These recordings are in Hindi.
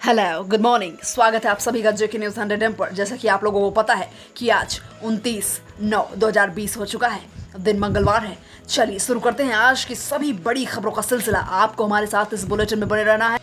Hello, good morning. स्वागत है आप सभी का जेके न्यूज़ 100 पर। जैसा कि आप लोगों को पता है कि आज 29/9/2020 हो चुका है, दिन मंगलवार है। चलिए शुरू करते हैं आज की सभी बड़ी खबरों का सिलसिला। आपको हमारे साथ इस बुलेटिन में बने रहना है।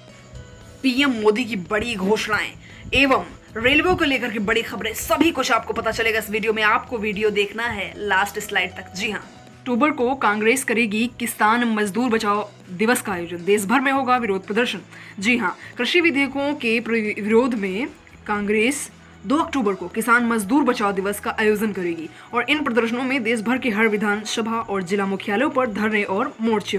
पीएम मोदी की बड़ी घोषणाएं एवं रेलवे को लेकर के बड़ी खबरें, सभी कुछ आपको पता चलेगा इस वीडियो में। आपको वीडियो देखना है लास्ट स्लाइड तक। जी हाँ, अक्टूबर को कांग्रेस करेगी किसान मजदूर बचाओ दिवस का आयोजन, देश भर में होगा विरोध प्रदर्शन। जी हाँ, कृषि विधेयकों के विरोध में कांग्रेस 2 अक्टूबर को किसान मजदूर बचाओ दिवस का आयोजन करेगी और इन प्रदर्शनों में देश भर के हर विधानसभा और जिला मुख्यालयों पर धरने और मार्चे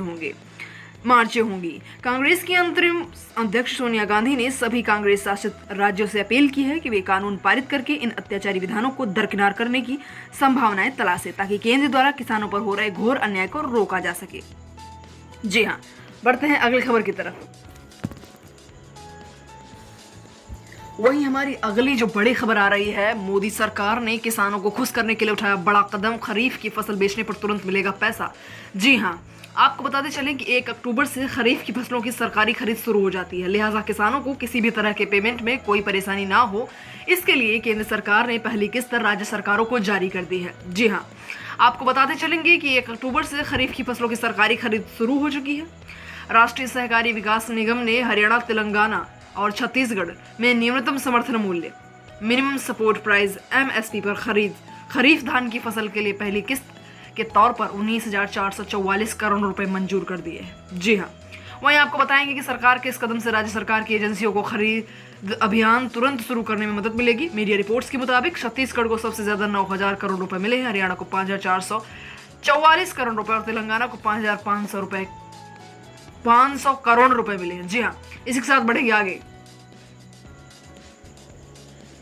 होंगी। कांग्रेस की अंतरिम अध्यक्ष सोनिया गांधी ने सभी कांग्रेस शासित राज्यों से अपील की है कि वे कानून पारित करके इन अत्याचारी विधानों को दरकिनार करने की संभावनाएं तलाशें, ताकि केंद्र द्वारा किसानों पर हो रहे घोर अन्याय को रोका जा सके। जी हाँ, बढ़ते हैं अगली खबर की तरफ। वहीं हमारी अगली जो बड़ी खबर आ रही है, मोदी सरकार ने किसानों को खुश करने के लिए उठाया बड़ा कदम, खरीफ की फसल बेचने पर तुरंत मिलेगा पैसा। जी हाँ, आपको बताते चले कि 1 अक्टूबर से खरीफ की फसलों की सरकारी खरीद शुरू हो जाती है, लिहाजा किसानों को किसी भी तरह के पेमेंट में कोई परेशानी ना हो, इसके लिए केंद्र सरकार ने पहली किस्त राज्य सरकारों को जारी कर दी है। जी हाँ, आपको बताते चलेंगे कि 1 अक्टूबर से खरीफ की फसलों की सरकारी खरीद शुरू हो चुकी है। राष्ट्रीय सहकारी विकास निगम ने हरियाणा, तेलंगाना और छत्तीसगढ़ में न्यूनतम समर्थन मूल्य मिनिमम सपोर्ट प्राइस MSP पर खरीफ धान की फसल के लिए पहली किस्त के तौर पर 19,444 करोड़ रुपए मंजूर कर दिए हैं। जी हाँ, वहीं आपको बताएंगे कि सरकार के इस कदम से राज्य सरकार की एजेंसियों को खरीद अभियान तुरंत शुरू करने में मदद मिलेगी। मीडिया रिपोर्ट्स के मुताबिक छत्तीसगढ़ को सबसे ज्यादा 9,000 करोड़ रुपए मिले हैं, हरियाणा को 5,444 करोड़ रुपए और तेलंगाना को 5,500 करोड़ रुपए मिले हैं। जी हाँ, इसी के साथ बढ़ेंगे आगे।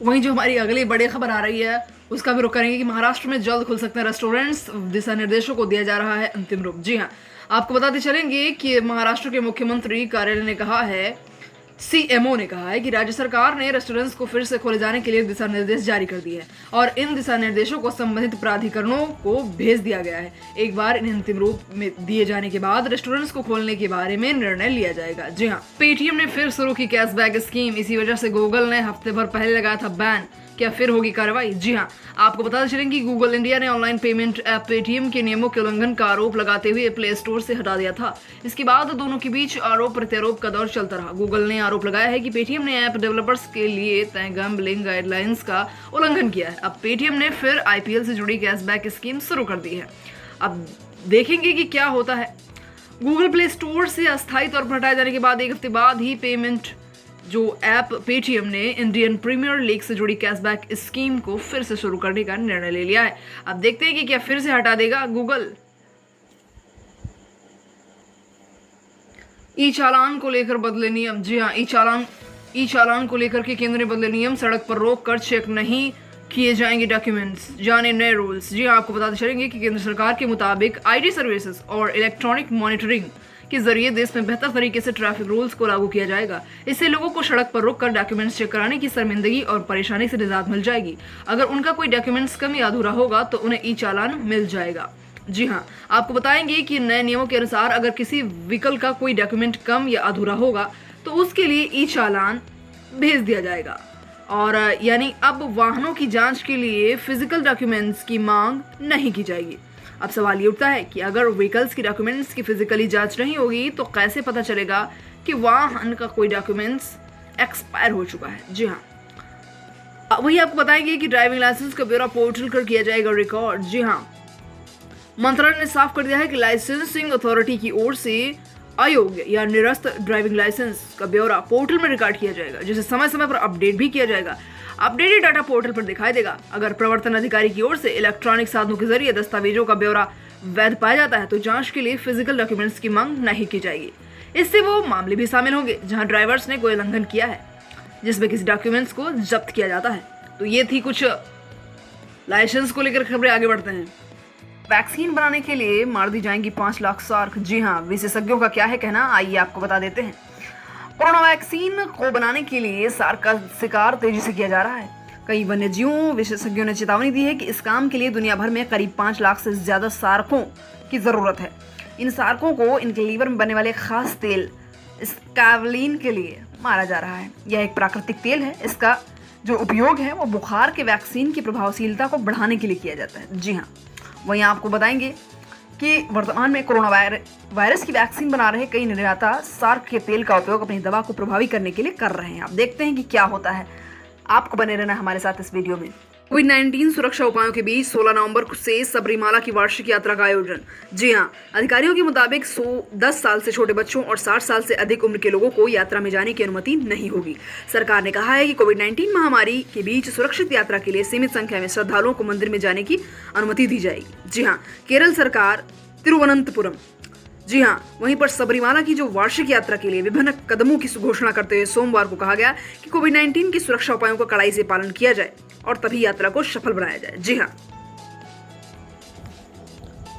वहीं जो हमारी अगली बड़ी खबर आ रही है उसका भी रुख करेंगे कि महाराष्ट्र में जल्द खुल सकते हैं रेस्टोरेंट्स, दिशा निर्देशों को दिया जा रहा है अंतिम रूप। जी हाँ, आपको बताते चलेंगे कि महाराष्ट्र के मुख्यमंत्री कार्यालय ने कहा है, CMO ने कहा है कि राज्य सरकार ने रेस्टोरेंट्स को फिर से खोले जाने के लिए दिशा निर्देश जारी कर दिए हैं और इन दिशा निर्देशों को संबंधित प्राधिकरणों को भेज दिया गया है। एक बार इन अंतिम रूप में दिए जाने के बाद रेस्टोरेंट्स को खोलने के बारे में निर्णय लिया जाएगा। जी हाँ, पेटीएम ने फिर शुरू की कैशबैक स्कीम, इसी वजह से गूगल ने हफ्ते भर पहले लगाया था बैन। क्या फिर होगी कार्रवाई? जी हाँ, आपको बताते चलें कि गूगल इंडिया ने ऑनलाइन पेमेंट ऐप पेटीएम के नियमों के उल्लंघन का आरोप लगाते हुए प्ले स्टोर से हटा दिया था। इसके बाद दोनों के बीच आरोप प्रत्यारोप का दौर चलता रहा। गूगल ने आरोप लगाया है कि पेटीएम ने ऐप डेवलपर्स के लिए तय गैम्बलिंग गाइडलाइंस का उल्लंघन किया है। अब पेटीएम ने फिर IPL से जुड़ी कैशबैक स्कीम शुरू कर दी है। अब देखेंगे कि क्या होता है। गूगल प्ले स्टोर से अस्थायी तौर पर हटाए जाने के बाद 1 हफ्ते बाद ही पेमेंट जो ऐप पेटीएम ने इंडियन प्रीमियर लीग से जुड़ी कैशबैक स्कीम को फिर से शुरू करने का निर्णय ले लिया है। अब देखते हैं कि क्या फिर से हटा देगा गूगल। ई चालान को लेकर बदले नियम। जी हाँ, ई चालान को लेकर के केंद्र ने बदले नियम, सड़क पर रोक कर चेक नहीं किए जाएंगे डॉक्यूमेंट्स, जाने नए रूल्स। जी हाँ, आपको बताते चलेंगे कि केंद्र सरकार के मुताबिक IT सर्विसेज और इलेक्ट्रॉनिक मॉनिटरिंग के जरिए देश में बेहतर तरीके से ट्रैफिक रूल्स को लागू किया जाएगा। इससे लोगों को सड़क पर रोककर डॉक्यूमेंट्स चेक कराने की शर्मिंदगी और परेशानी से निजात मिल जाएगी। अगर उनका कोई डॉक्यूमेंट्स कम या अधूरा होगा तो उन्हें ई चालान मिल जाएगा। जी हाँ, आपको बताएंगे कि नए नियमों के अनुसार अगर किसी व्हीकल का कोई डॉक्यूमेंट कम या अधूरा होगा तो उसके लिए ई चालान भेज दिया जाएगा। और यानी अब वाहनों की जांच के लिए फिजिकल डॉक्यूमेंट्स की मांग नहीं की जाएगी। अब सवाल ये उठता है कि अगर व्हीकल्स की डॉक्यूमेंट्स की फिजिकली जांच नहीं होगी तो कैसे पता चलेगा कि वाहन का कोई डॉक्यूमेंट्स एक्सपायर हो चुका है। जी हाँ, वही आपको बताएंगे कि ड्राइविंग लाइसेंस का ब्यौरा पोर्टल पर किया जाएगा रिकॉर्ड। जी हाँ, मंत्रालय ने साफ कर दिया है कि लाइसेंसिंग अथॉरिटी की ओर से अयोग्य या निरस्त ड्राइविंग लाइसेंस का ब्यौरा पोर्टल में रिकॉर्ड किया जाएगा, जिसे समय समय पर अपडेट भी किया जाएगा। अपडेटेड डाटा पोर्टल पर दिखाई देगा। अगर प्रवर्तन अधिकारी की ओर से इलेक्ट्रॉनिक साधनों के जरिए दस्तावेजों का ब्यौरा वैध पाया जाता है तो जांच के लिए फिजिकल डॉक्यूमेंट्स की मांग नहीं की जाएगी। इससे वो मामले भी शामिल होंगे जहां ड्राइवर्स ने कोई उल्लंघन किया है, जिसमें किसी डॉक्यूमेंट्स को जब्त किया जाता है। तो ये थी कुछ लाइसेंस को लेकर खबरें। आगे बढ़ते हैं। वैक्सीन बनाने के लिए मार दी जाएंगी 5 लाख सार्क। जी हाँ, विशेषज्ञों का क्या है कहना, आइए आपको बता देते हैं। कोरोना वैक्सीन को बनाने के लिए सार्क का शिकार तेजी से किया जा रहा है। कई वन्यजीवों विशेषज्ञों ने चेतावनी दी है कि इस काम के लिए दुनिया भर में करीब 5 लाख से ज्यादा सार्कों की जरूरत है। इन सार्कों को इनके लीवर में बनने वाले खास तेल स्कैवलिन के लिए माना जा रहा है। यह एक प्राकृतिक तेल है। इसका जो उपयोग है वो बुखार के वैक्सीन की प्रभावशीलता को बढ़ाने के लिए किया जाता है। जी हाँ, वहीं आपको बताएंगे कि वर्तमान में कोरोना वायरस की वैक्सीन बना रहे कई निर्माता सार्क के तेल का उपयोग अपनी दवा को प्रभावी करने के लिए कर रहे हैं। आप देखते हैं कि क्या होता है। आपको बने रहना हमारे साथ इस वीडियो में। कोविड-19 सुरक्षा उपायों के बीच 16 नवंबर से सबरीमाला की वार्षिक यात्रा का आयोजन। जी हां, अधिकारियों के मुताबिक 10 साल से छोटे बच्चों और 60 साल से अधिक उम्र के लोगों को यात्रा में जाने की अनुमति नहीं होगी। सरकार ने कहा है कि कोविड-19 महामारी के बीच सुरक्षित यात्रा के लिए सीमित संख्या में श्रद्धालुओं को मंदिर में जाने की अनुमति दी जाएगी। जी हाँ, केरल सरकार तिरुवनंतपुरम। जी हाँ, वहीं पर सबरीमाला की जो वार्षिक यात्रा के लिए विभिन्न कदमों की घोषणा करते हुए सोमवार को कहा गया कि कोविड-19 की सुरक्षा उपायों का कड़ाई से पालन किया जाए और तभी यात्रा को सफल बनाया जाए। जी हाँ,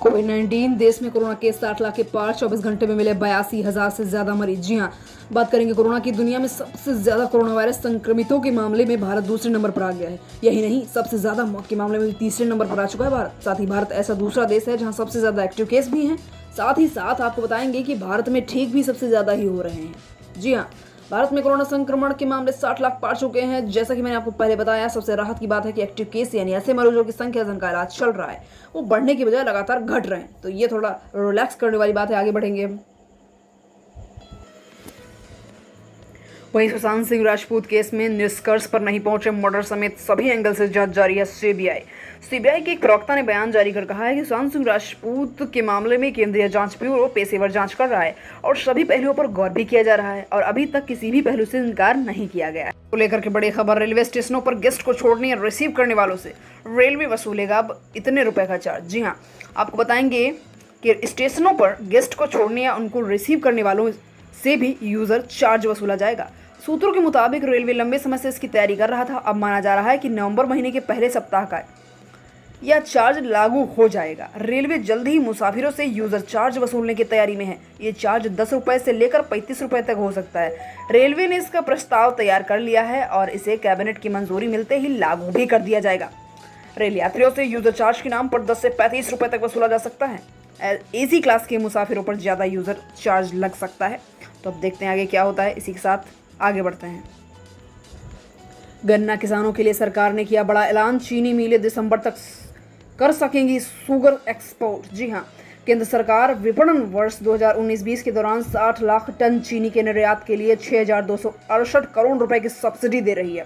कोविड-19 देश में कोरोना के 60 लाख के पार, 24 घंटे में मिले 82,000 से ज्यादा मरीज। जी हाँ, बात करेंगे कोरोना की। दुनिया में सबसे ज्यादा कोरोना वायरस संक्रमितों के मामले में भारत दूसरे नंबर पर आ गया है। यही नहीं, सबसे ज्यादा मौत के मामले में तीसरे नंबर पर आ चुका है भारत। साथ ही भारत ऐसा दूसरा देश है जहां सबसे ज्यादा एक्टिव केस भी हैं। साथ ही साथ आपको बताएंगे कि भारत में ठीक भी सबसे ज्यादा ही हो रहे हैं। जी हाँ, भारत में कोरोना संक्रमण के मामले 60 लाख पार चुके हैं। जैसा कि मैंने आपको पहले बताया, सबसे राहत की बात है कि एक्टिव केस यानी ऐसे मरीजों की संख्या जिनका इलाज चल रहा है वो बढ़ने की बजाय लगातार घट रहे हैं। तो ये थोड़ा रिलैक्स करने वाली बात है। आगे बढ़ेंगे। वहीं सुशांत सिंह राजपूत केस में निष्कर्ष पर नहीं पहुंचे मर्डर समेत सभी एंगल से जांच जारी है। सीबीआई के एक प्रवक्ता ने बयान जारी कर कहा है कि सुशांत सिंह राजपूत के मामले में केंद्रीय जांच ब्यूरो पेशेवर जांच कर रहा है और सभी पहलुओं पर गौर भी किया जा रहा है और अभी तक किसी भी पहलू से इनकार नहीं किया गया है। तो लेकर के बड़ी खबर। रेलवे स्टेशनों पर गेस्ट को छोड़ने या रिसीव करने वालों से रेलवे वसूलेगा अब इतने रुपए का चार्ज। जी हाँ, आपको बताएंगे कि स्टेशनों पर गेस्ट को छोड़ने या उनको रिसीव करने वालों से भी यूजर चार्ज वसूला जाएगा। सूत्रों के मुताबिक रेलवे लंबे समय से इसकी तैयारी कर रहा था। अब माना जा रहा है कि नवंबर महीने के पहले सप्ताह का यह चार्ज लागू हो जाएगा। रेलवे जल्द ही मुसाफिरों से यूजर चार्ज वसूलने की तैयारी में है। ये चार्ज 10 रुपए से लेकर 35 रुपए तक हो सकता है। रेलवे ने इसका प्रस्ताव तैयार कर लिया है और इसे कैबिनेट की मंजूरी मिलते ही लागू भी कर दिया जाएगा। रेल यात्रियों से यूजर चार्ज के नाम पर 10 से 35 रुपए तक वसूला जा सकता है। एसी क्लास के मुसाफिरों पर ज्यादा यूजर चार्ज लग सकता है। तो अब देखते हैं आगे क्या होता है। इसी के साथ आगे बढ़ते हैं। गन्ना किसानों के लिए सरकार ने किया बड़ा ऐलान। चीनी मिलें दिसंबर तक कर सकेंगी शुगर एक्सपोर्ट। जी हां, केंद्र सरकार विपणन वर्ष 2019-20 के दौरान 60 लाख टन चीनी के निर्यात के लिए 6,268 करोड़ रुपए की सब्सिडी दे रही है।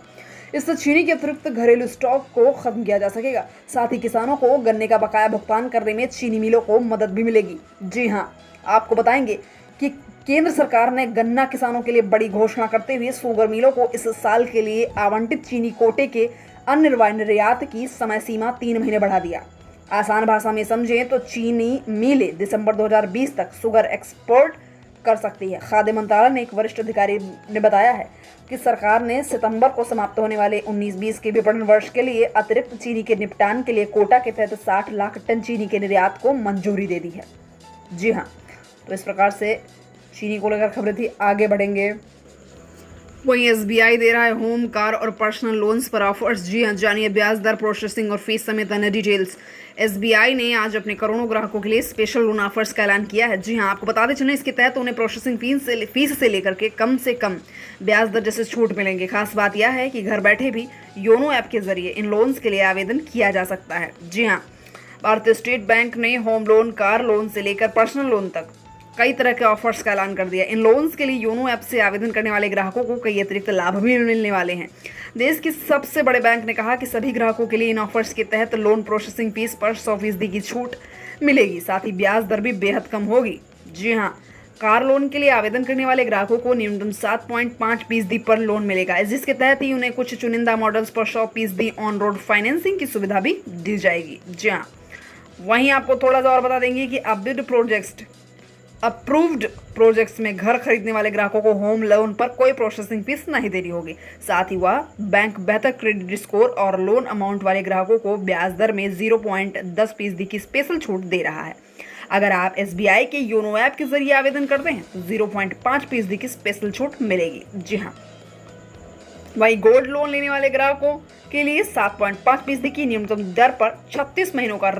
इससे चीनी के अतिरिक्त घरेलू स्टॉक को खत्म किया जा सकेगा। साथ ही किसानों को गन्ने का बकाया भुगतान करने में चीनी मिलों को मदद भी मिलेगी। जी हां, आपको बताएंगे कि केंद्र सरकार ने गन्ना किसानों के लिए बड़ी घोषणा करते हुए शुगर मिलों को इस साल के लिए आवंटित चीनी कोटे के निर्यात की समय सीमा 3 महीने बढ़ा दिया। आसान भाषा में समझें तो चीनी मिलें दिसंबर 2020 तक शुगर एक्सपोर्ट कर सकती है। खाद्य मंत्रालय ने एक वरिष्ठ अधिकारी ने बताया है कि सरकार ने सितंबर को समाप्त होने वाले 19-20 के विपणन वर्ष के लिए अतिरिक्त चीनी के निपटान के लिए कोटा के तहत 60 लाख टन चीनी के निर्यात को मंजूरी दे दी है। जी हाँ, तो इस प्रकार से चीनी को लेकर खबरें थी। आगे बढ़ेंगे। वहीं एसबीआई दे रहा है होम, कार और पर्सनल लोन्स पर ऑफर्स। जी हाँ, जानिए ब्याज दर, प्रोसेसिंग और फीस समेत अन्य डिटेल्स। एसबीआई ने आज अपने करोड़ों ग्राहकों के लिए स्पेशल लोन ऑफर्स का ऐलान किया है। जी हाँ, आपको बताते चलें इसके तहत उन्हें प्रोसेसिंग फीस से लेकर के कम ब्याज दर जैसे छूट मिलेंगे। खास बात यह है कि घर बैठे भी योनो ऐप के जरिए इन लोन्स के लिए आवेदन किया जा सकता है। जी हाँ, भारतीय स्टेट बैंक ने होम लोन, कार लोन से लेकर पर्सनल लोन तक कई तरह के ऑफर्स का ऐलान कर दिया। इन लोन्स के लिए योनो ऐप से आवेदन करने वाले ग्राहकों को कई अतिरिक्त लाभ भी मिलने वाले हैं। देश के सबसे बड़े बैंक ने कहा कि सभी ग्राहकों के लिए इन ऑफर्स के तहत लोन प्रोसेसिंग फीस पर 100% की छूट मिलेगी। साथ ही ब्याज दर भी बेहद कम होगी। जी हाँ, कार लोन के लिए आवेदन करने वाले ग्राहकों को न्यूनतम 7.5% पर लोन मिलेगा, जिसके तहत ही उन्हें कुछ चुनिंदा मॉडल्स पर 100% ऑन रोड फाइनेंसिंग की सुविधा भी दी जाएगी। जी हाँ, वहीं आपको थोड़ा सा और बता देंगे कि अप्रूव्ड प्रोजेक्ट्स में घर खरीदने वाले ग्राहकों को होम लोन पर कोई प्रोसेसिंग फीस नहीं देनी होगी। साथ ही वह बैंक बेहतर क्रेडिट स्कोर और लोन अमाउंट वाले ग्राहकों को ब्याज दर में 0.10% की स्पेशल छूट दे रहा है। अगर आप एसबीआई के योनो ऐप के जरिए आवेदन करते हैं तो 0.5% की स्पेशल छूट मिलेगी। जी हाँ, वहीं गोल्ड लोन लेने वाले ग्राहकों के लिए 7.5% की न्यूनतम दर पर 36 महीनों का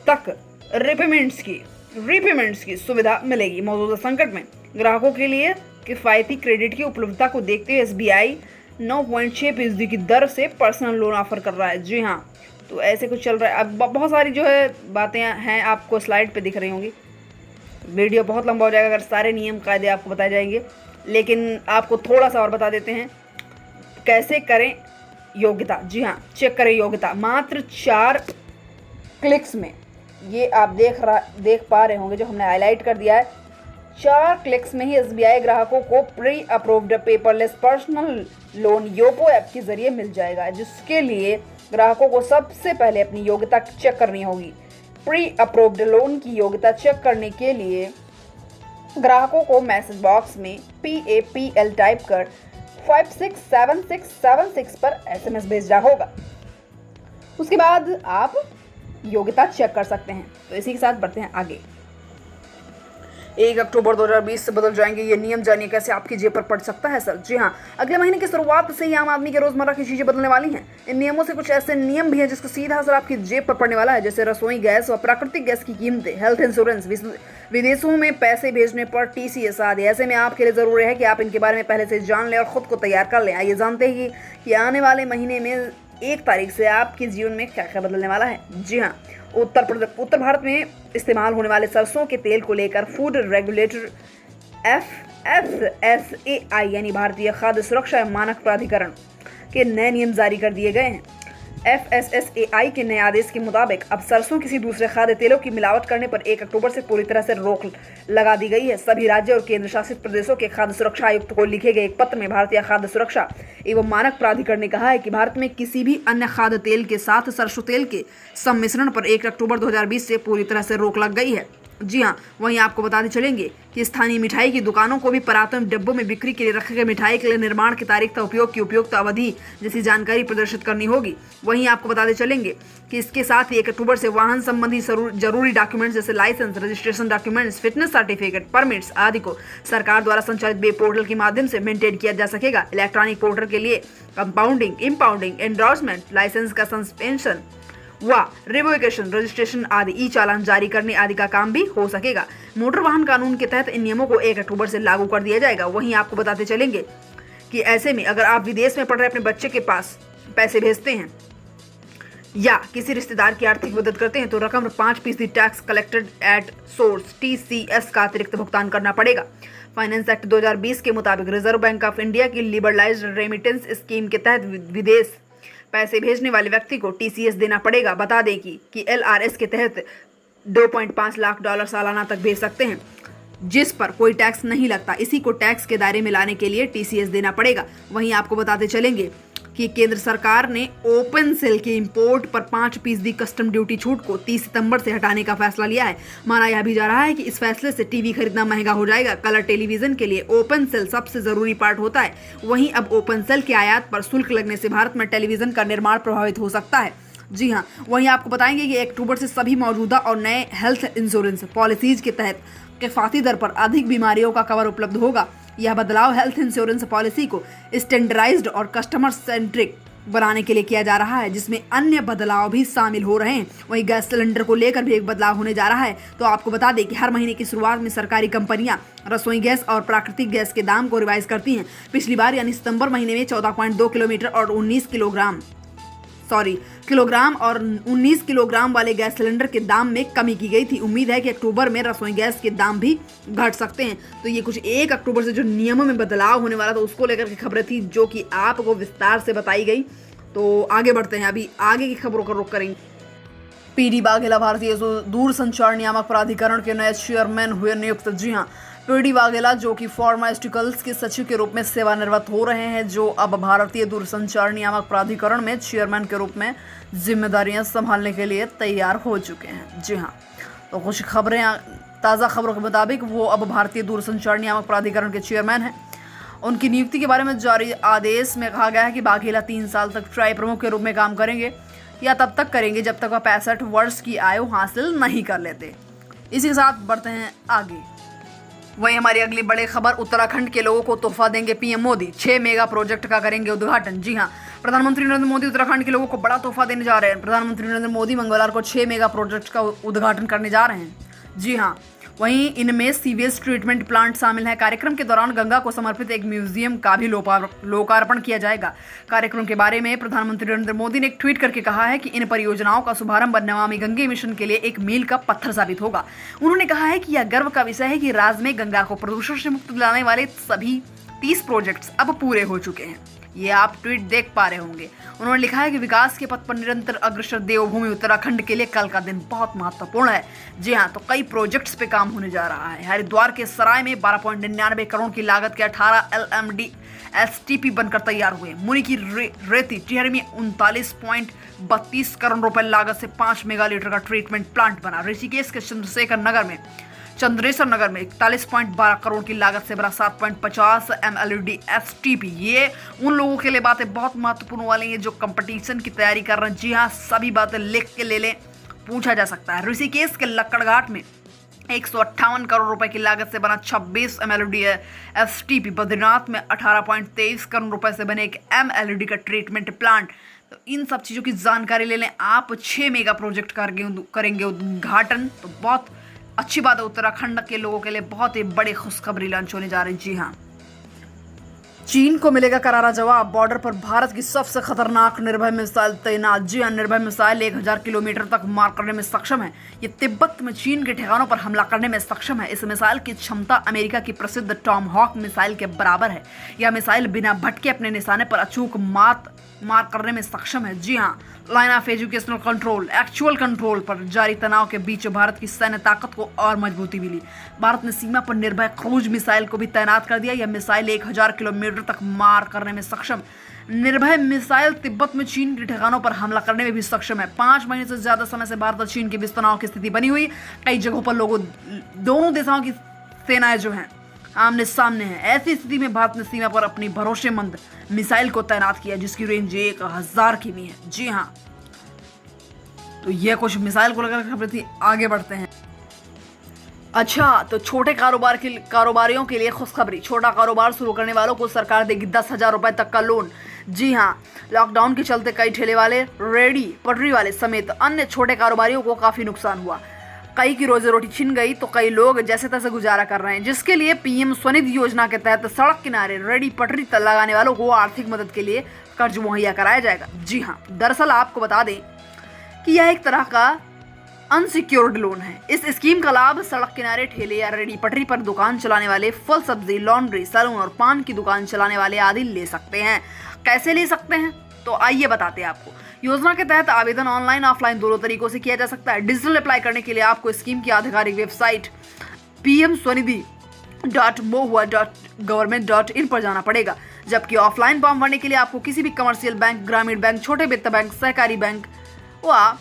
तक रिपेमेंट्स की सुविधा मिलेगी। मौजूदा संकट में ग्राहकों के लिए किफ़ायती क्रेडिट की उपलब्धता को देखते हुए SBI 9.6% की दर से पर्सनल लोन ऑफर कर रहा है। जी हाँ, तो ऐसे कुछ चल रहा है। अब बहुत सारी जो है बातें हैं, आपको स्लाइड पे दिख रही होंगी। वीडियो बहुत लंबा हो जाएगा अगर सारे नियम कायदे आपको बताए जाएंगे, लेकिन आपको थोड़ा सा और बता देते हैं कैसे करें योग्यता। जी हाँ, चेक करें योग्यता मात्र 4 क्लिक्स में। ये आप देख पा रहे होंगे जो हमने हाईलाइट कर दिया है। 4 क्लिक्स में ही SBI ग्राहकों को pre approved paperless personal loan YONO app के जरिए मिल जाएगा, जिसके लिए ग्राहकों को सबसे पहले अपनी योग्यता चेक करनी होगी। प्री अप्रूव्ड लोन की योग्यता चेक करने के लिए ग्राहकों को मैसेज बॉक्स में PAPL टाइप कर 567676 पर SMS भेजना होगा। उसके बाद आप योग्यता चेक कर सकते हैं। तो इसी के साथ बढ़ते हैं आगे। 1 अक्टूबर 2020 से बदल जाएंगे ये नियम, जानिए कैसे आपकी जेब पर पड़ सकता है असर। जी हाँ, अगले महीने की शुरुआत से ही आम आदमी के रोजमर्रा की चीजें बदलने वाली हैं। इन नियमों से कुछ ऐसे नियम भी हैं जिसका सीधा असर आपकी जेब पर पड़ने वाला है, जैसे रसोई गैस और प्राकृतिक गैस की कीमतें, हेल्थ इंश्योरेंस, विदेशों में पैसे भेजने पर TCS आदि। ऐसे में आपके लिए जरूरी है कि आप इनके बारे में पहले से जान लें और खुद को तैयार कर लें। आइए जानते हैं कि आने वाले महीने में 1 तारीख से आपके जीवन में क्या क्या बदलने वाला है। जी हाँ, उत्तर भारत में इस्तेमाल होने वाले सरसों के तेल को लेकर फूड रेगुलेटर FSSAI यानी भारतीय खाद्य सुरक्षा एवं मानक प्राधिकरण के नए नियम जारी कर दिए गए हैं। FSSAI के नए आदेश के मुताबिक अब सरसों किसी दूसरे खाद्य तेलों की मिलावट करने पर 1 अक्टूबर से पूरी तरह से रोक लगा दी गई है। सभी राज्य और केंद्र शासित प्रदेशों के खाद्य सुरक्षा आयुक्त को लिखे गए एक पत्र में भारतीय खाद्य सुरक्षा एवं मानक प्राधिकरण ने कहा है कि भारत में किसी भी अन्य खाद्य तेल के साथ सरसों तेल के सम्मिश्रण पर 1 अक्टूबर 2020 से पूरी तरह से रोक लग गई है। जी हाँ, वहीं आपको बताते चलेंगे कि स्थानीय मिठाई की दुकानों को भी परातन डिब्बों में बिक्री के लिए रखे गए मिठाई के लिए निर्माण की तारीख तथा उपयोग की उपयोगिता अवधि जैसी जानकारी प्रदर्शित करनी होगी। वहीं आपको बताते चलेंगे कि इसके साथ ही 1 अक्टूबर से वाहन संबंधी जरूरी डॉक्यूमेंट्स जैसे licence, registration documents, fitness certificate, permits आदि को सरकार द्वारा संचालित वेब पोर्टल के माध्यम से मेंटेन किया जा सकेगा। इलेक्ट्रॉनिक पोर्टल के लिए कंपाउंडिंग, इंपाउंडिंग, एंडोर्समेंट, लाइसेंस का सस्पेंशन व रिवोकेशन, रजिस्ट्रेशन आदि ई चालान जारी करने आदि का काम भी हो सकेगा। मोटर वाहन कानून के तहत इन नियमों को 1 अक्टूबर से लागू कर दिया जाएगा। वहीं आपको बताते चलेंगे कि ऐसे में अगर आप विदेश में पढ़ रहे अपने बच्चे के पास पैसे भेजते हैं या किसी रिश्तेदार की आर्थिक मदद करते हैं तो रकम 5% tax collected at source TCS का अतिरिक्त भुगतान करना पड़ेगा। फाइनेंस एक्ट 2020 के मुताबिक रिजर्व बैंक ऑफ इंडिया की लिबरलाइज्ड रेमिटेंस स्कीम के तहत विदेश पैसे भेजने वाले व्यक्ति को TCS देना पड़ेगा। बता दें कि LRS के तहत $2.5 लाख सालाना तक भेज सकते हैं, जिस पर कोई टैक्स नहीं लगता। इसी को टैक्स के दायरे में लाने के लिए TCS देना पड़ेगा। वहीं आपको बताते चलेंगे कि केंद्र सरकार ने ओपन सेल के इंपोर्ट पर 5% कस्टम ड्यूटी छूट को 30 सितंबर से हटाने का फैसला लिया है। माना यह भी जा रहा है कि इस फैसले से टीवी खरीदना महंगा हो जाएगा। कलर टेलीविजन के लिए ओपन सेल सबसे जरूरी पार्ट होता है। वहीं अब ओपन सेल के आयात पर शुल्क लगने से भारत में टेलीविजन का निर्माण प्रभावित हो सकता है। जी हाँ, वहीं आपको बताएंगे कि 1 अक्टूबर से सभी मौजूदा और नए हेल्थ इंश्योरेंस पॉलिसीज के तहत किफायती दर पर अधिक बीमारियों का कवर उपलब्ध होगा। यह बदलाव हेल्थ इंश्योरेंस पॉलिसी को स्टैंडर्डाइज्ड और कस्टमर सेंट्रिक बनाने के लिए किया जा रहा है, जिसमें अन्य बदलाव भी शामिल हो रहे हैं। वहीं गैस सिलेंडर को लेकर भी एक बदलाव होने जा रहा है। तो आपको बता दें कि हर महीने की शुरुआत में सरकारी कंपनियां रसोई गैस और प्राकृतिक गैस के दाम को रिवाइज करती हैं। पिछली बार यानी सितंबर महीने में 14.2 किलोग्राम और 19 किलोग्राम वाले गैस सिलेंडर के दाम में कमी की गई थी। उम्मीद है कि अक्टूबर में रसोई गैस के दाम भी घट सकते हैं। तो ये कुछ 1 अक्टूबर से जो नियमों में बदलाव होने वाला था उसको लेकर के खबरें थी, जो कि आपको विस्तार से बताई गई। तो आगे बढ़ते हैं, अभी आगे की खबरों का रुख करेंगे। PD वाघेला भारतीय दूरसंचार नियामक प्राधिकरण के नए चेयरमैन हुए नियुक्त। जी हाँ, PD वाघेला जो कि फार्मास्यूटिकल्स के सचिव के रूप में सेवानिवृत्त हो रहे हैं, जो अब भारतीय दूरसंचार नियामक प्राधिकरण में चेयरमैन के रूप में जिम्मेदारियां संभालने के लिए तैयार हो चुके हैं। जी हाँ, तो कुछ खबरें, ताज़ा खबरों के मुताबिक वो अब भारतीय दूरसंचार नियामक प्राधिकरण के चेयरमैन हैं। उनकी नियुक्ति के बारे में जारी आदेश में कहा गया है कि वाघेला 3 साल तक ट्राई प्रमुख के रूप में काम करेंगे या तब तक करेंगे जब तक वह 65 वर्ष की आयु हासिल नहीं कर लेते। इसी के साथ बढ़ते हैं आगे। वहीं हमारी अगली बड़ी खबर, उत्तराखंड के लोगों को तोहफा देंगे PM मोदी, 6 मेगा प्रोजेक्ट का करेंगे उद्घाटन। जी हाँ, प्रधानमंत्री नरेंद्र मोदी उत्तराखंड के लोगों को बड़ा तोहफा देने जा रहे हैं। प्रधानमंत्री नरेंद्र मोदी मंगलवार को 6 मेगा प्रोजेक्ट का उद्घाटन करने जा रहे हैं। जी हाँ, वहीं इनमें सीवेज ट्रीटमेंट प्लांट शामिल है। कार्यक्रम के दौरान गंगा को समर्पित एक म्यूजियम का भी लोकार्पण किया जाएगा। कार्यक्रम के बारे में प्रधानमंत्री नरेंद्र मोदी ने एक ट्वीट करके कहा है कि इन परियोजनाओं का शुभारंभ नमामि गंगे मिशन के लिए एक मील का पत्थर साबित होगा। उन्होंने कहा है कि यह गर्व का विषय है कि राज्य में गंगा को प्रदूषण से मुक्त दिलाने वाले सभी 30 प्रोजेक्ट्स अब पूरे हो चुके हैं। ये आप ट्वीट देख पा रहे होंगे। उन्होंने लिखा है कि विकास के पथ पर निरंतर अग्रसर देवभूमि उत्तराखंड के लिए कल का दिन बहुत महत्वपूर्ण है। जी हाँ, तो कई प्रोजेक्ट्स पे काम होने जा रहा है। हरिद्वार के सराय में 12.99 करोड़ की लागत के 18 LMD STP बनकर तैयार हुए। मुनि की रेती टिहरी में 39.32 करोड़ रुपए लागत से 5 मेगा लीटर का ट्रीटमेंट प्लांट बना। ऋषिकेश के चंद्रेश्वर नगर में 41.12 करोड़ की लागत से बना 7.50 MLD STP। ये उन लोगों के लिए बातें बहुत महत्वपूर्ण वाली हैं जो कंपटीशन की तैयारी कर रहे हैं। जी हाँ, सभी बातें लिख के ले लें, पूछा जा सकता है। ऋषिकेश के लक्कड़घाट में 158 करोड़ रुपए की लागत से बना 26 MLD STP। बद्रीनाथ में 18.23 करोड़ रुपए से बने एक MLD का ट्रीटमेंट प्लांट। तो इन सब चीज़ों की जानकारी ले लें। आप 6 मेगा प्रोजेक्ट करेंगे उद्घाटन, तो बहुत अच्छी बात है। उत्तराखंड के लोगों के लिए बहुत ही बड़ी खुशखबरी लॉन्च होने जा रही है। जी हाँ, चीन को मिलेगा करारा जवाब। बॉर्डर पर भारत की सबसे खतरनाक निर्भय मिसाइल तैनात। जी हाँ, निर्भय मिसाइल 1000 किलोमीटर तक मार करने में सक्षम है। ये तिब्बत में चीन के ठिकानों पर हमला करने में सक्षम है। इस मिसाइल की क्षमता अमेरिका की प्रसिद्ध टॉम हॉक मिसाइल के बराबर है। यह मिसाइल बिना भटके अपने निशाने पर अचूक मार करने में सक्षम है। जी हाँ, line of educational control actual control पर जारी तनाव के बीच भारत की सैन्य ताकत को और मजबूती मिली। भारत ने सीमा पर निर्भय क्रूज मिसाइल को भी तैनात कर दिया। यह मिसाइल 1000 किलोमीटर तक मार करने में सक्षम। निर्भय मिसाइल तिब्बत में चीन के ठिकानों पर हमला करने में भी सक्षम है। 5 महीने से ज्यादा समय से भारत और चीन के बीच तनाव की स्थिति बनी हुई। कई जगहों पर दोनों देशों की सेनाएं जो हैं आमने सामने है। ऐसी स्थिति में भारत ने सीमा पर अपनी भरोसेमंद मिसाइल को तैनात किया जिसकी रेंज 1000 किमी है। जी हाँ, तो यह कुछ मिसाइल को लेकर खबर थी। आगे बढ़ते हैं। अच्छा, तो छोटे कारोबारियों के लिए खुशखबरी। छोटा कारोबार शुरू करने वालों को सरकार देगी 10,000 रुपए तक का लोन। जी हाँ, लॉकडाउन के चलते कई ठेले वाले, रेडी पटरी वाले समेत अन्य छोटे कारोबारियों को काफी नुकसान हुआ। कई की रोजी रोटी छिन गई तो कई लोग जैसे तैसे गुजारा कर रहे हैं, जिसके लिए PM स्वनिधि योजना के तहत सड़क किनारे रेडी पटरी लगाने वालों को आर्थिक मदद के लिए कर्ज मुहैया कराया जाएगा। जी हाँ, दरअसल आपको बता दें कि यह एक तरह का अनसिक्योर्ड लोन है। इस स्कीम का लाभ सड़क किनारे ठेले या रेडी पटरी पर दुकान चलाने वाले, फल सब्जी, लॉन्ड्री, सैलून और पान की दुकान चलाने वाले आदि ले सकते हैं। कैसे ले सकते हैं, तो आइए बताते हैं आपको। योजना के तहत आवेदन ऑनलाइन ऑफलाइन दोनों तरीकों से किया जा सकता है। डिजिटल अप्लाई करने के लिए आपको स्कीम की आधिकारिक वेबसाइट pmswanidhi.mohua.government.in पर जाना पड़ेगा, जबकि ऑफलाइन फॉर्म भरने के लिए आपको किसी भी कमर्शियल बैंक, ग्रामीण बैंक, छोटे वित्त बैंक, सहकारी बैंक व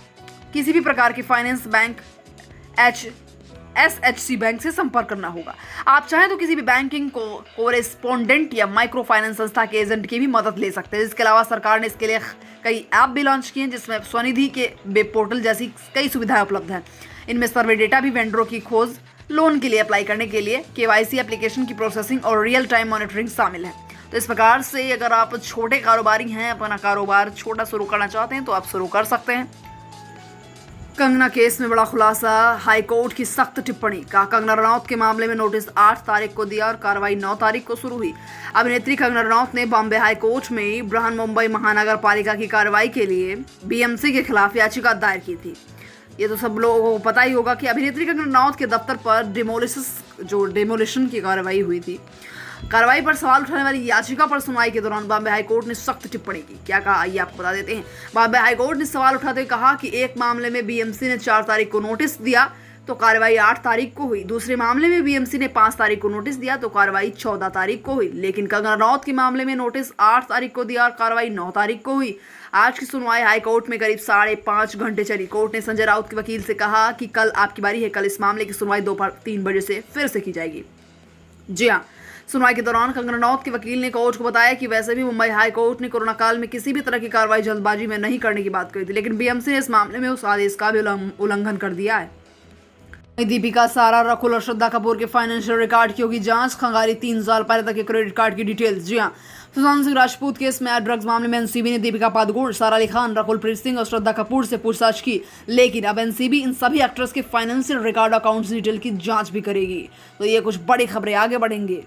किसी भी प्रकार की फाइनेंस बैंक, SHC बैंक से संपर्क करना होगा। आप चाहें तो किसी भी बैंकिंग कोरेस्पोंडेंट या माइक्रो फाइनेंस संस्था के एजेंट की भी मदद ले सकते हैं। इसके अलावा सरकार ने इसके लिए कई ऐप भी लॉन्च किए हैं, जिसमें स्वनिधि के वेब पोर्टल जैसी कई सुविधाएं उपलब्ध हैं। इनमें सर्वे डेटा भी, वेंडरों की खोज, लोन के लिए अप्लाई करने के लिए KYC एप्लीकेशन की प्रोसेसिंग और रियल टाइम मॉनिटरिंग शामिल है। तो इस प्रकार से अगर आप छोटे कारोबारी हैं, अपना कारोबार छोटा शुरू करना चाहते हैं तो आप शुरू कर सकते हैं। कंगना केस में बड़ा खुलासा, हाईकोर्ट की सख्त टिप्पणी का। कंगना रनौत के मामले में नोटिस 8 तारीख को दिया और कार्रवाई 9 तारीख को शुरू हुई। अभिनेत्री कंगना रनौत ने बॉम्बे हाईकोर्ट में बृहन्मुंबई महानगर पालिका की कार्रवाई के लिए BMC के खिलाफ याचिका दायर की थी। ये तो सब लोगों को पता ही होगा कि अभिनेत्री कंगना रनौत के दफ्तर पर डेमोलिशन की कार्रवाई हुई थी। कार्रवाई पर सवाल उठाने वाली याचिका पर सुनवाई के दौरान बॉम्बे हाईकोर्ट ने सख्त टिप्पणी की। क्या कहा, आइए आपको बता देते हैं। बॉम्बे हाईकोर्ट ने सवाल उठाते हुए कहा कि एक मामले में BMC ने 4 तारीख को नोटिस दिया तो कार्रवाई 8 तारीख को हुई। दूसरे मामले में BMC ने 5 तारीख को नोटिस दिया तो कार्रवाई 14 तारीख को हुई। लेकिन कंगना रनौत के मामले में नोटिस 8 तारीख को दिया और कार्रवाई 9 तारीख को हुई। आज की सुनवाई हाईकोर्ट में करीब 5.5 घंटे चली। कोर्ट ने संजय राउत के वकील से कहा कि कल आपकी बारी है। कल इस मामले की सुनवाई दोपहर 3 बजे से फिर से की जाएगी। जी हाँ, सुनवाई के दौरान कंगना रनौत के वकील ने कोर्ट को बताया कि वैसे भी मुंबई हाई कोर्ट ने कोरोना काल में किसी भी तरह की कार्रवाई जल्दबाजी में नहीं करने की बात कही थी, लेकिन BMC ने इस मामले में उस आदेश का भी उल्लंघन कर दिया है। दीपिका, सारा, रकुल और श्रद्धा कपूर के फाइनेंशियल रिकॉर्ड की होगी जांच। खंगाली 3 साल पहले तक के क्रेडिट कार्ड की डिटेल्स। जी हाँ, सुशांत सिंह राजपूत केस में ड्रग्स मामले में एनसीबी ने दीपिका पादुकोण, सारा अली खान, राहुल प्रीत सिंह और श्रद्धा कपूर से पूछताछ की, लेकिन अब एनसीबी इन सभी एक्टर्स के फाइनेंशियल रिकॉर्ड अकाउंट्स डिटेल की जांच भी करेगी। तो ये कुछ बड़ी खबरें आगे बढ़ेंगे।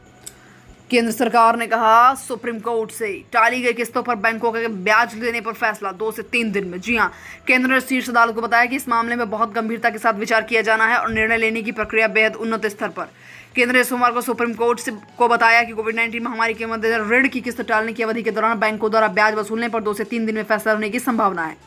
केंद्र सरकार ने कहा सुप्रीम कोर्ट से टाली गई किस्तों पर बैंकों के ब्याज लेने पर फैसला 2 से 3 दिन में। जी हां, केंद्र ने शीर्ष अदालत को बताया कि इस मामले में बहुत गंभीरता के साथ विचार किया जाना है और निर्णय लेने की प्रक्रिया बेहद उन्नत स्तर पर। केंद्र ने सोमवार को सुप्रीम कोर्ट को बताया कि कोविड-19 महामारी के मद्देनजर ऋण की किस्त टालने की अवधि के दौरान बैंकों द्वारा ब्याज वसूलने पर 2 से 3 दिन में फैसला होने की संभावना है।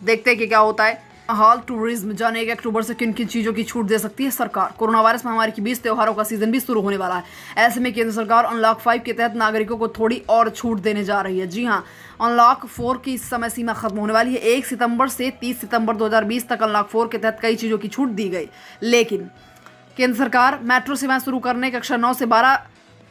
देखते हैं कि क्या होता है। हाल टूरिज्म जाने 1 अक्टूबर से किन किन चीजों की छूट दे सकती है सरकार। कोरोना वायरस महामारी के बीच त्योहारों का सीजन भी शुरू होने वाला है। ऐसे में केंद्र सरकार अनलॉक 5 के तहत नागरिकों को थोड़ी और छूट देने जा रही है। जी हां, अनलॉक 4 की समय सीमा खत्म होने वाली है। 1 सितंबर से 30 सितंबर 2020 तक अनलॉक 4 के तहत कई चीजों की छूट दी गई, लेकिन केंद्र सरकार मेट्रो सेवाएं शुरू करने, कक्षा 9 से 12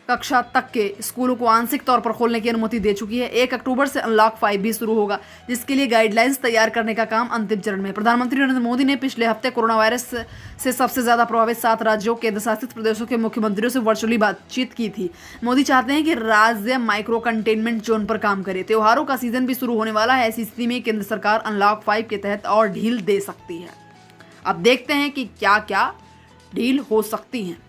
कक्षा तक के स्कूलों को आंशिक तौर पर खोलने की अनुमति दे चुकी है। 1 अक्टूबर से अनलॉक 5 भी शुरू होगा, जिसके लिए गाइडलाइंस तैयार करने का काम अंतिम चरण में है। प्रधानमंत्री नरेंद्र मोदी ने पिछले हफ्ते कोरोना वायरस से सबसे ज्यादा प्रभावित 7 राज्यों, केंद्र शासित प्रदेशों के मुख्यमंत्रियों से वर्चुअली बातचीत की थी। मोदी चाहते हैं कि राज्य माइक्रो कंटेनमेंट जोन पर काम करे। त्योहारों का सीजन भी शुरू होने वाला है। ऐसी स्थिति में केंद्र सरकार अनलॉक 5 के तहत और ढील दे सकती है। अब देखते हैं कि क्या क्या डील हो सकती हैं।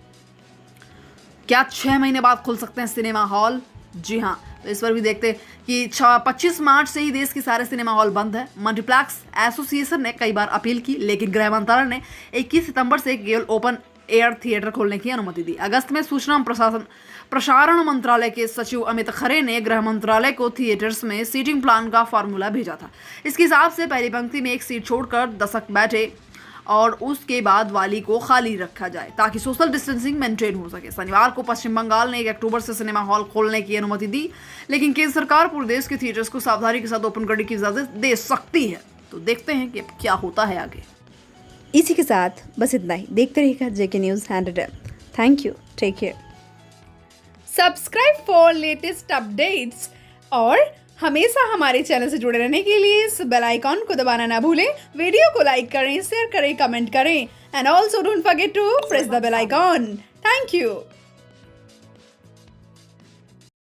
क्या 6 महीने बाद खुल सकते हैं सिनेमा हॉल? जी हाँ, तो इस पर भी देखते हैं कि 25 मार्च से ही देश के सारे सिनेमा हॉल बंद है। मल्टीप्लेक्स एसोसिएशन ने कई बार अपील की, लेकिन गृह मंत्रालय ने 21 सितंबर से केवल ओपन एयर थिएटर खोलने की अनुमति दी। अगस्त में सूचना प्रसारण मंत्रालय के सचिव अमित खरे ने गृह मंत्रालय को थिएटर्स में सीटिंग प्लान का फॉर्मूला भेजा था। इसके हिसाब से पहली पंक्ति में 1 सीट छोड़कर दर्शक बैठे और उसके बाद वाली को खाली रखा जाए, ताकि सोशल डिस्टेंसिंग मेंटेन हो सके। शनिवार को पश्चिम बंगाल ने 1 अक्टूबर से सिनेमा हॉल खोलने की अनुमति दी, लेकिन केंद्र सरकार पूरे देश के थिएटर्स को सावधानी के साथ ओपन करने की इजाजत दे सकती है। तो देखते हैं कि अब क्या होता है आगे। इसी के साथ बस इतना ही। देखते रहिएगा JK news 100। Thank you, take care. Subscribe for latest updates और हमेशा हमारे चैनल से जुड़े रहने के लिए इस बेल आइकॉन को दबाना ना भूलें। वीडियो को लाइक करें, शेयर करें, कमेंट करें and also don't forget to press the bell icon. Thank you.